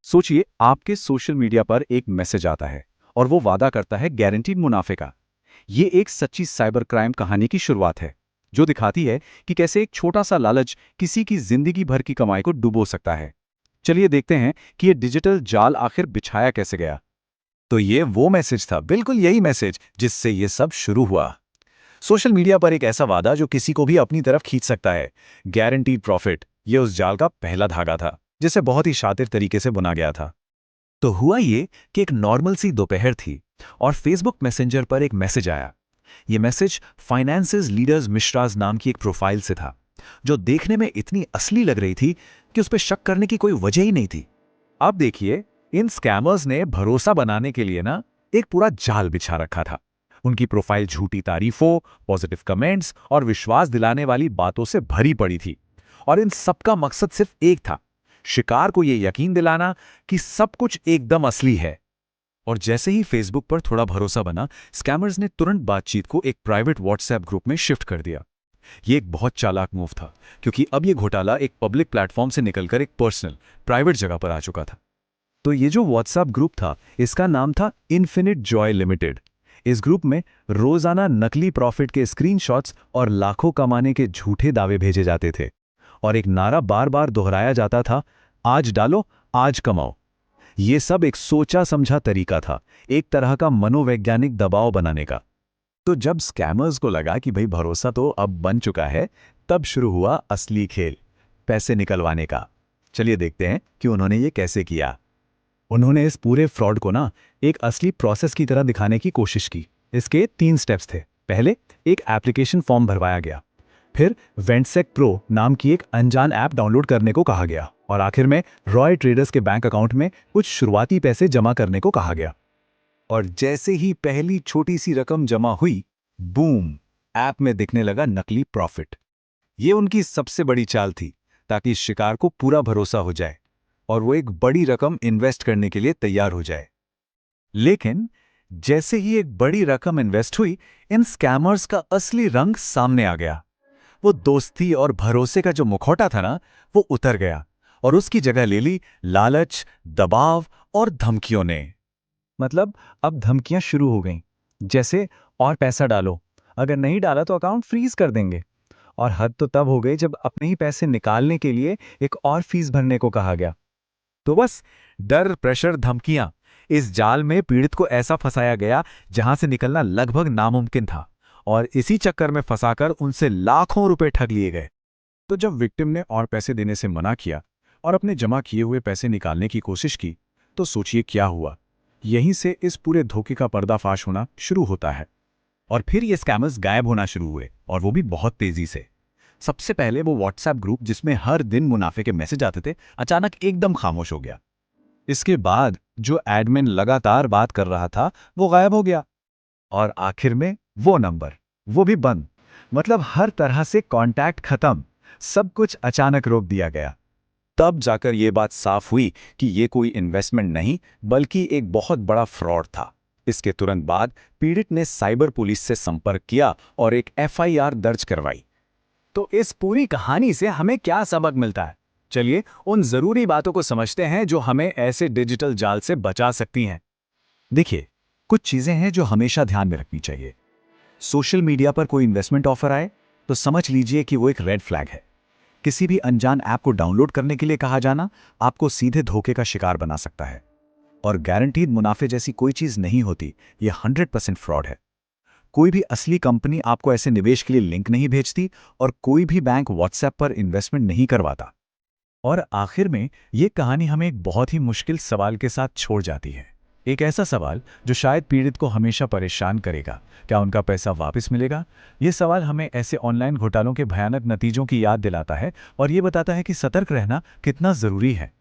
सोचिए आपके social media पर एक मैसेज आता है और वो वादा करता है गारंटीड मुनाफे का। ये एक सच्ची साइबर क्राइम कहानी की शुरुआत है जो दिखाती है कि कैसे एक छोटा सा लालच किसी की जिंदगी भर की कमाई को डुबो सकता है। चलिए देखते हैं कि ये डिजिटल जाल आखिर बिछाया कैसे गया। तो ये वो मैसेज था, बिल्कुल यही मैसेज जिससे ये सब शुरू हुआ। सोशल मीडिया पर एक ऐसा वादा जो किसी को भी अपनी तरफ खींच सकता है। गारंटीड प्रॉफिट, ये उस जाल का पहला धागा था जिसे बहुत ही शातिर तरीके से बुना गया था। तो हुआ ये कि एक नॉर्मल सी दोपहर थी और फेसबुक मैसेंजर पर एक मैसेज आया। ये मैसेज फाइनेंसेस लीडर्स मिश्राज नाम की एक प्रोफाइल से था, जो देखने में इतनी असली लग रही थी कि उस पर शक करने की कोई वजह ही नहीं थी। अब देखिए, इन स्कैमर्स ने भरोसा बनाने के लिए ना एक पूरा जाल बिछा रखा था। उनकी प्रोफाइल झूठी तारीफों, पॉजिटिव कमेंट्स और विश्वास दिलाने वाली बातों से भरी पड़ी थी। और इन सबका मकसद सिर्फ एक था, शिकार को यह यकीन दिलाना कि सब कुछ एकदम असली है। और जैसे ही फेसबुक पर थोड़ा भरोसा बना, स्कैमर्स ने तुरंत बातचीत को एक प्राइवेट व्हाट्सएप ग्रुप में शिफ्ट कर दिया। ये एक बहुत चालाक मूव था, क्योंकि अब ये घोटाला एक पब्लिक प्लेटफॉर्म से निकलकर एक पर्सनल, प्राइवेट जगह पर आ चुका था। तो ये जो व्हाट्सएप ग्रुप था, इसका नाम था इन्फिनिट जॉय लिमिटेड। इस ग्रुप में रोजाना नकली प्रॉफिट के स्क्रीनशॉट्स और लाखों कमाने के झूठे दावे भेजे जाते थे। और एक नारा बार बार दोहराया जाता था, आज डालो, आज कमाओ। ये सब एक सोचा समझा तरीका था, एक तरह का मनोवैज्ञानिक दबाव बनाने का। तो जब स्कैमर्स को लगा कि भाई भरोसा तो अब बन चुका है, तब शुरू हुआ असली खेल, पैसे निकलवाने का। चलिए देखते हैं कि उन्होंने ये कैसे किया। उन्होंने इस पूरे फ्रॉड को ना एक असली प्रोसेस की तरह दिखाने की कोशिश की। इसके 3 स्टेप्स थे। पहले एक एप्लीकेशन फॉर्म भरवाया गया, फिर वेंटसेक प्रो नाम की एक अनजान ऐप डाउनलोड करने को कहा गया, और आखिर में रॉय ट्रेडर्स के बैंक अकाउंट में कुछ शुरुआती पैसे जमा करने को कहा गया। और जैसे ही पहली छोटी सी रकम जमा हुई, बूम, ऐप में दिखने लगा नकली प्रॉफिट। ये उनकी सबसे बड़ी चाल थी, ताकि शिकार को पूरा भरोसा हो जाए और वो एक बड़ी रकम इन्वेस्ट करने के लिए तैयार हो जाए। लेकिन जैसे ही एक बड़ी रकम इन्वेस्ट हुई, इन स्कैमर्स का असली रंग सामने आ गया। वो दोस्ती और भरोसे का जो मुखौटा था ना, वो उतर गया और उसकी जगह ले ली लालच, दबाव और धमकियों ने। मतलब अब धमकियां शुरू हो गईं, जैसे और पैसा डालो, अगर नहीं डाला तो अकाउंट फ्रीज कर देंगे। और हद तो तब हो गई जब अपने ही पैसे निकालने के लिए एक और फीस भरने को कहा गया। तो बस डर, प्रेशर, धमकियां, इस जाल में पीड़ित को ऐसा फंसाया गया जहां से निकलना लगभग नामुमकिन था, और इसी चक्कर में फंसाकर उनसे लाखों रुपए ठग लिए गए। तो जब विक्टिम ने और पैसे देने से मना किया और अपने जमा किए हुए पैसे निकालने की कोशिश की, तो सोचिए क्या हुआ। यहीं से इस पूरे धोखे का पर्दाफाश होना शुरू होता है। और फिर ये स्कैमर्स गायब होना शुरू हुए, और वो भी बहुत तेजी से। सबसे पहले वो व्हाट्सएप ग्रुप जिसमें हर दिन मुनाफे के मैसेज आते थे, अचानक एकदम खामोश हो गया। इसके बाद जो एडमिन लगातार बात कर रहा था, वो गायब हो गया। और आखिर में वो नंबर, वो भी बंद। मतलब हर तरह से कांटेक्ट खत्म, सब कुछ अचानक रोक दिया गया। तब जाकर ये बात साफ हुई कि ये कोई इन्वेस्टमेंट नहीं, बल्कि एक बहुत बड़ा फ्रॉड था। इसके तुरंत बाद पीड़ित ने साइबर पुलिस से संपर्क किया और एक एफआईआर दर्ज करवाई। तो इस पूरी कहानी से हमें क्या सबक मिलता है? चलिए उन जरूरी बातों को समझते हैं जो हमें ऐसे डिजिटल जाल से बचा सकती हैं। देखिए, कुछ चीजें हैं जो हमेशा ध्यान में रखनी चाहिए। सोशल मीडिया पर कोई इन्वेस्टमेंट ऑफर आए तो समझ लीजिए कि वो एक रेड फ्लैग है। किसी भी अनजान ऐप को डाउनलोड करने के लिए कहा जाना आपको सीधे धोखे का शिकार बना सकता है। और गारंटीड मुनाफे जैसी कोई चीज नहीं होती, ये 100% फ्रॉड है। कोई भी असली कंपनी आपको ऐसे निवेश के लिए लिंक नहीं भेजती, और कोई भी बैंक व्हाट्सएप पर इन्वेस्टमेंट नहीं करवाता। और आखिर में ये कहानी हमें एक बहुत ही मुश्किल सवाल के साथ छोड़ जाती है। एक ऐसा सवाल जो शायद पीड़ित को हमेशा परेशान करेगा, क्या उनका पैसा वापस मिलेगा? ये सवाल हमें ऐसे ऑनलाइन घोटालों के भयानक नतीजों की याद दिलाता है, और ये बताता है कि सतर्क रहना कितना जरूरी है।